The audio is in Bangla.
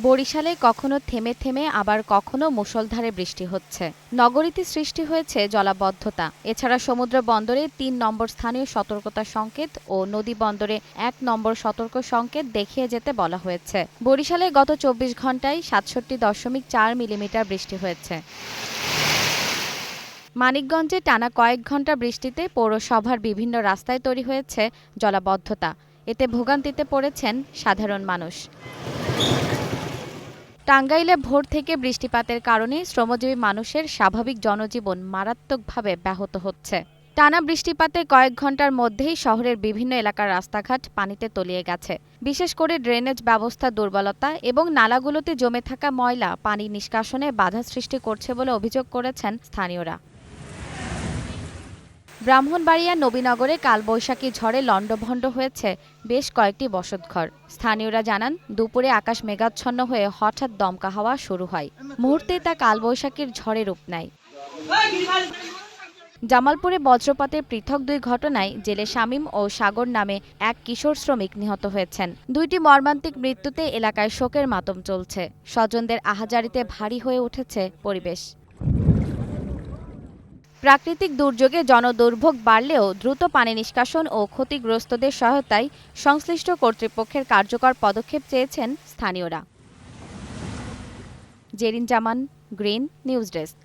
বরিশালে কখনো থেমে থেমে আবার কখনো মুষলধারে বৃষ্টি হচ্ছে। নগরীতে সৃষ্টি হয়েছে জলাবদ্ধতা। এছাড়া সমুদ্র বন্দরে ৩ নম্বর স্থানীয় সতর্কতা সংকেত ও নদী বন্দরে ১ নম্বর সতর্ক সংকেত দেখিয়ে যেতে বলা হয়েছে। বরিশালে গত ২৪ ঘণ্টায় ৬৭.৪ মিলিমিটার বৃষ্টি হয়েছে। মানিকগঞ্জে টানা কয়েক ঘণ্টা বৃষ্টিতে পৌরসভার বিভিন্ন রাস্তায় তৈরি হয়েছে জলাবদ্ধতা। এতে ভোগান্তিতে পড়েছেন সাধারণ মানুষ। টাঙ্গাইলে ভোর থেকে বৃষ্টিপাতের কারণে শ্রমজীবী মানুষের স্বাভাবিক জনজীবন মারাত্মকভাবে ব্যাহত হচ্ছে। টানা বৃষ্টিপাতে কয়েক ঘণ্টার মধ্যেই শহরের বিভিন্ন এলাকার রাস্তাঘাট পানিতে তলিয়ে গেছে। বিশেষ করে ড্রেনেজ ব্যবস্থা দুর্বলতা এবং নালাগুলোতে জমে থাকা ময়লা পানি নিষ্কাশনে বাধা সৃষ্টি করছে বলে অভিযোগ করেছেন স্থানীয়রা। ব্রাহ্মণবাড়িয়া নবীনগরে কালবৈশাখী ঝড়ে লণ্ডভণ্ড হয়েছে বেশ কয়েকটি বসতঘর। স্থানীয়রা জানান, দুপুরে আকাশ মেঘাচ্ছন্ন হয়ে হঠাৎ দমকা হাওয়া শুরু হয়। মুহূর্তেই তা কালবৈশাখীর ঝড়ে রূপ নেয়। জামালপুরে বজ্রপাতের পৃথক ২ ঘটনায় জেলে শামীম ও সাগর নামে এক কিশোর শ্রমিক নিহত হয়েছেন। ২টি মর্মান্তিক মৃত্যুতে এলাকায় শোকের মাতম চলছে। স্বজনদের আহাজারিতে ভারী হয়ে উঠেছে পরিবেশ। প্রাকৃতিক দুর্যোগে জনদুর্ভোগ বাড়লেও দ্রুত পানি নিষ্কাশন ও ক্ষতিগ্রস্তদের সহায়তায় সংশ্লিষ্ট কর্তৃপক্ষের কার্যকর পদক্ষেপ চেয়েছেন স্থানীয়রা। জেরিন জামান, গ্রিন নিউজ ডেস্ক।